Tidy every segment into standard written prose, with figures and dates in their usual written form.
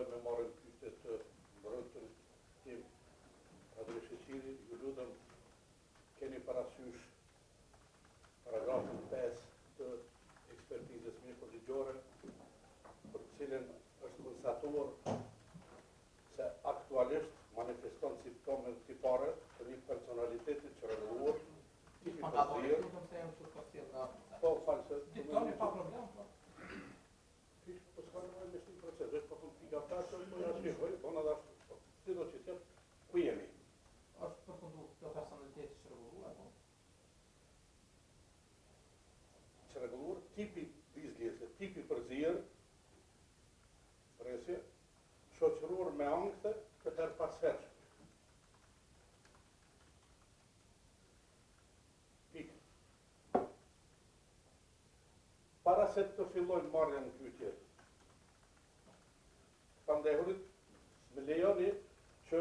filloj me marrën pyetje të mbrojtën tim Adri Sheqiri, ju lutem keni parasysh paragrafin 5 të ekspertizës mjekëligjore, për cilën është konstatuar se aktualisht manifeston simptome tipare të një personaliteti që rregulluar, tipi përzirë. Po, falë se... Ditoni pa problem, po. Po s'ka nevojë me 100%, është po pika 5, po ja shikoj, po na dash. Si do të thotë, ku jemi? Është përfunduar kjo personaliteti që rregulluar, po. Që rregulluar tipi bizlese, tipi përzirë, presje, shoqëruar me ankthë këtë herë pas herë. Para se të fillojnë marrjen në pyetje, pandehurit, më lejoni që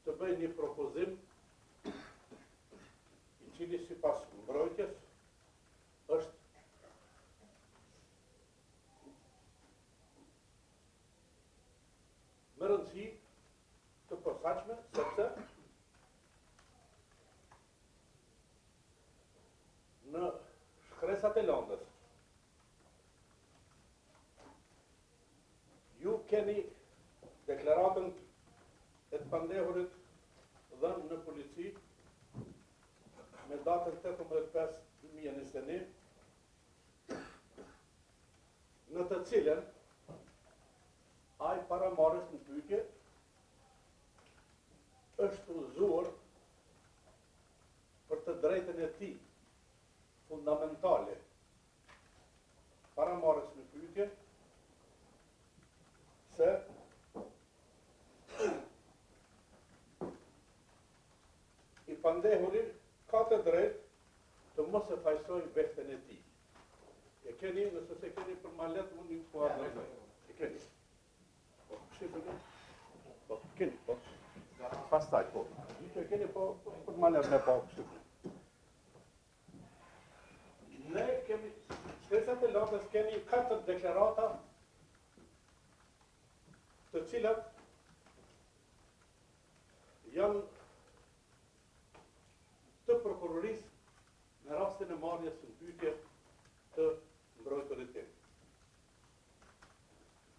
të bëj një propozim i cili sipas mbrojtjes është më rëndësi të posaçme, sepse në shkresat e Londës ju keni deklaratën e të pandehurit dhënë në polici me datën 18/5/2021, në të cilën ai paramarrës në pyetje është udhëzuar për të drejtën e tij fundamentale. Paramarrës në pyetje se i pandehuri ka të drejtë të mos e fajsoj veten e tij. E keni, nëse se keni për malet, unë ju po adresoj. E keni. Po, shqipëni? Po, keni, po. Pastaj, po. E keni, po, për malet me po, shqipëni. Ne kemi, shkresat e Londës keni 4 deklarata të cilat janë të prokurorisë në rastin e marrjes së pyetje të mbrojtërit tim.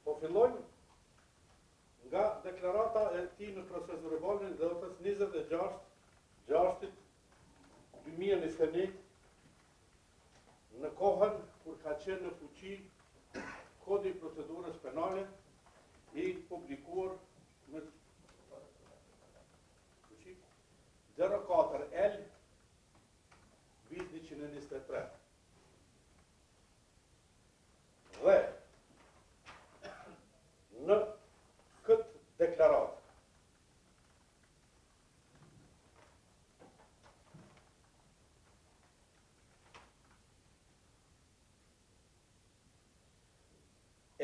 Po fillojmë nga deklarata e tij në proces verbalin datës 26/6/2021 në kohën kur ka qenë në fuqi Kodi i procedurës penale i publikuar në 04L 123. Dhe në këtë deklaratë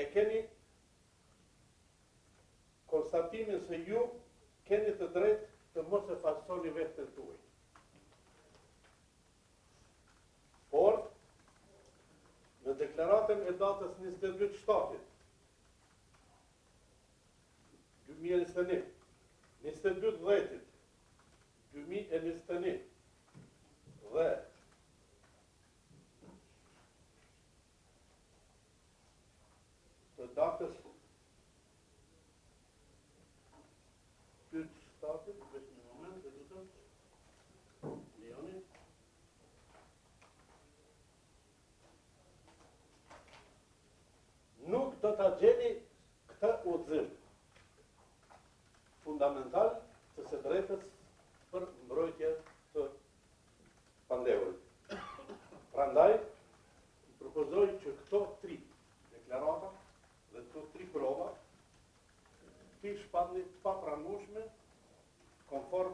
e keni konstatimin se ju keni të drejtë të mos e falsoni veten tuaj. Por, në deklaratën e datës 22/7/2021, 22/10/2021 dhe të datës nuk do ta gjeni këtë udhëzim fundamental të së drejtës për mbrojtje të pandehurit. Prandaj, propozoj që këto 3 deklarata dhe këto 3 prova ti shpallni pa pranueshme konform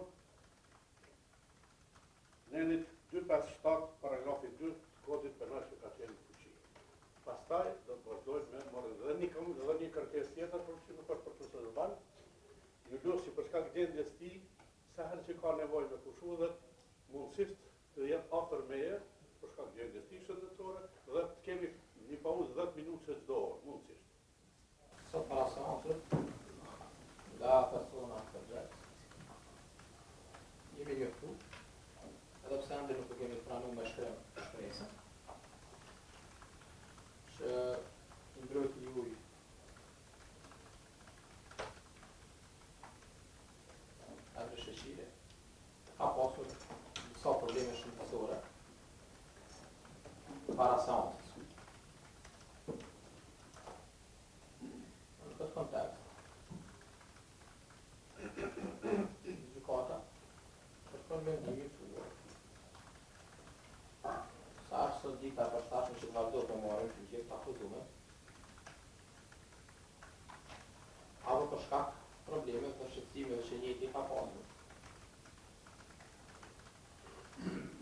nenit 257 paragrafi 2 kodit penal që ka qenë në fuqi. Pastaj do të vazhdojmë me morën dhe një kërkesë tjetër për që nuk është për proces verbal. Ju lutem për shkak gjendjes tij, sa herë që ka nevojë me kushullët, mundësisht të jetë afër meje për shkak gjendjes tij shëndetësore dhe të kemi një pauzë 10 minutë çdo orë, mundësisht. Sot para seancës para seancës. Në këtë kontekst, gjykata kërkon mendimin tuaj. Sa është sot dita e përshtatshme që vazhdo të marrim pyetje të akuzuar, apo për shkak probleme të shqetësimeve që njëti ka pasur.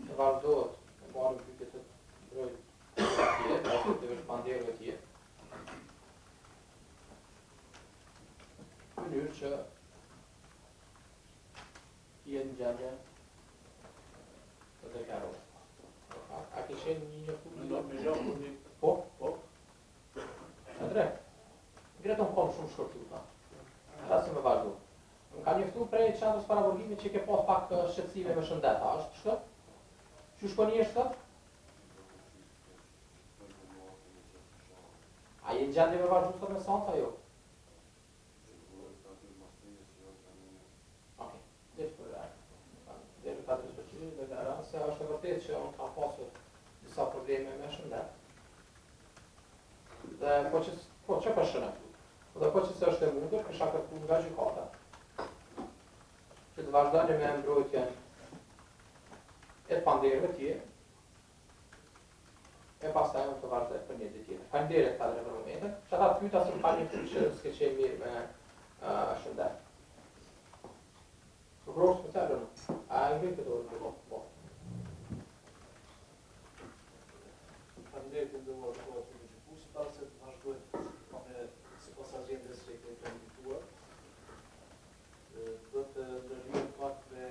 Të vazhdohet të marrim pyetje të ndrojtë tjetër, ose të vëshpanderëve tjetër, në mënyrë që jenë në gjendje të deklarohet. A kishen një njoftu? Po? E drejt. Greton kom shumë shkërtuta. Ata si me vazhdu. Më ka njoftu prej qendrës paraburgimit që ke pas pak shqetësime me shëndet, a është kështu? Qysh po një është? A je në gjendje me vazhdu sot me seancë, jo? Okej, dhe që përre. Dhe që ka të shpërqyri dhe gara, se është e vërtet që unë ka pasur disa probleme me shëndet. Dhe po që për shëndet. Dhe po që se është e mundur, kësha kërku nga gjykata, që të vazhdojnë me mbrojtjen e panderëve tjerë, e pastaj unë të vazhdoj për një ditë tjetër. Faleminderit padre për momentin, që ata të pyeta se më falni që s'ke qenë mirë me shëndet. Prokuror special, a ngritë këtë orë? Po. Faleminderit të ndërruar të gjykuesit, para se të vazhdojmë sipas agjendës që kemi planifikua, do të ndërhyjmë pak me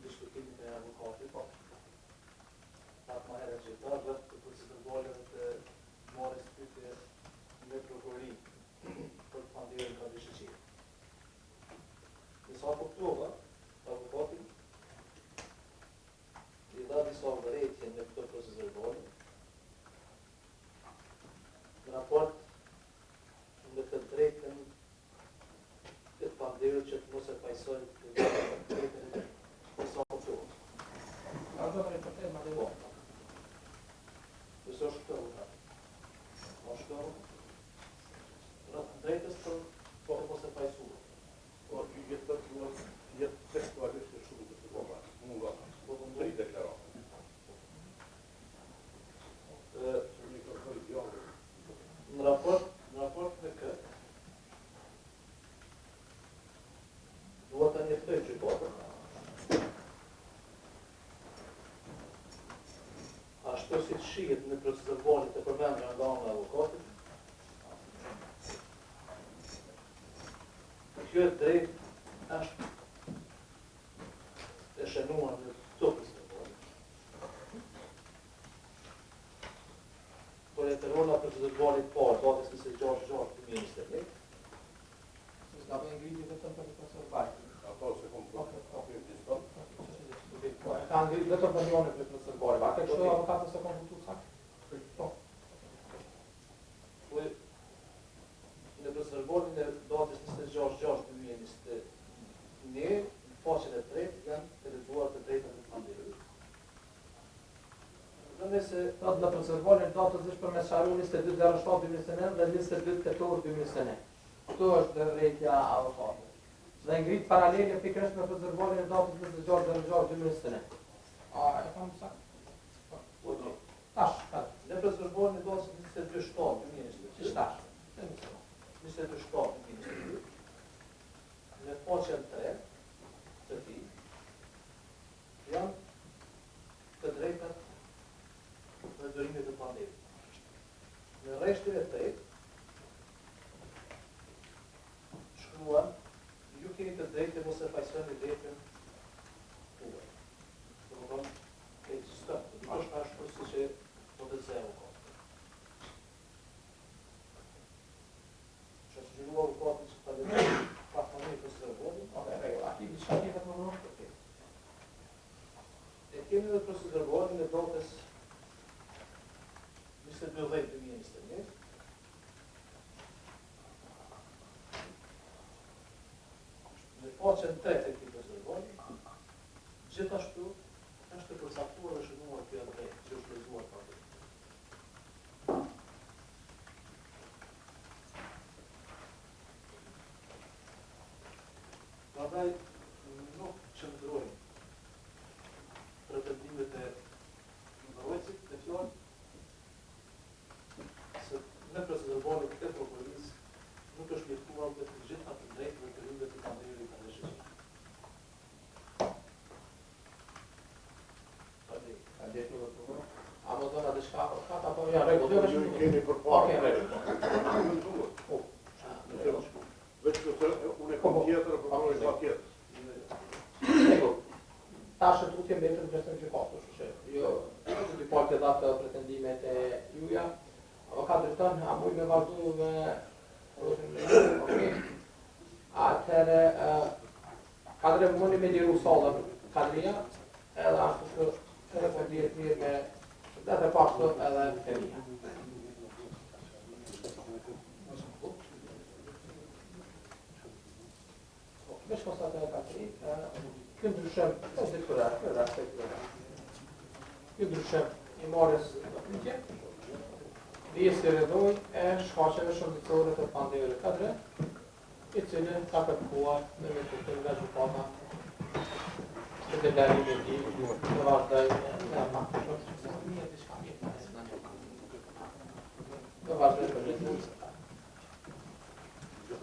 diskutimin e avokatit. Pak më herët që ta vetë të procedurale të marrjes pyetje me prokurorin për panderën nga dishëqirë. Nësa kuptova, avokatin i dha disa vërejtje në këtë proces verbale, në raport me të drejtën të panderët që të mos e pajsojnë të drejtën e nësa kuptova. Vazhdo me reportet, ma dhe bo. Nëse është këtë vëta. Është këtë rrët drejtës për të mos e pajsuar. Por jetë tekstualisht e shumë të përboha, munga, të i deklarata. Në raport me këtë, duhet të njeftoj gjykatën. Ashtu si të shihet në procedurvalit të përmendura nga ana e avokatit, kjo drejt është e shënuar në këto procedurvalit. Por e të rola procedurvalit parë, datës 26/6/2021, Nga me ngritë vetëm për të konservarit. Ato se kom përpjim të stot. E ka ngritë vetëm për njone për të konservarit. A ke kështu avokatës e kom këtu sakë? Po. Në procedurvalin e datës 26/6/2021, në faqen e tretë janë të lexuar të drejtat e panderëve. Në procedurvalin datës është për mesharu 22/07/2021 dhe 22/8/2021. Këtu është drejtja avokatit. Dhe ngritë paralele pikërisht me procedurvalin e datës 26/06/2021. A e kam saktë? Tash. Në procedurvalin e datës 22/07/2021, Tash. 22/07/2022, në faqen 3 të tij janë të drejtat në dërimet e panderit. Në rreshtin e tretë shkruan, ju keni të drejtë mos e pajsoni drejtën tuaj. Domethënë, ekziston. Është ashtu siç e po të zero. Që të gjyruar u kotin që të lejë pak më një procedurvalin. Aki diçka tjetër më vonë? E kemi dhe procedurvalin e datës 22/10/2021. Në faqen 3 të këtij procedurvali, gjithashtu është përcaktuar dhe shënuar kjo drejtë që është lexuar pa drejtë. Prandaj nuk qëndrojnë pretendimet e mbrojtësit të fjalë se në procedurën e prokurorisë nuk është mirëtuar me të gjitha të drejtave të rrymë të panderit të rreshtit. A më dhëna dhe shka, apo ja regull, jo Ju i keni përpara. Okej, regull. Veç këse, unë e kom tjetër, e përpara ka tjetër. Regull. Tashë tutje mbetën në gjestën gjykatë, kështu që jo, dy partë e dhatë pretendimet e juja. Avokatri tënë, a muj me vazhdu me okej. Atëherë, kadre mundi me liru sallën kadria, edhe ashtu që edhe për dhjetë mirë me dhe pashtu edhe femija. Vesh konstatën e katëri, kjo ndryshëm, kjo ndryshëm i marrës në pyetje, dhe si redoj e shfaqeve shëndetësore të panderit kadre, i cili ka kërkuar me metoden nga gjykata të deblerimit e tij të vazhdoj në faktë. Të vazhdoj për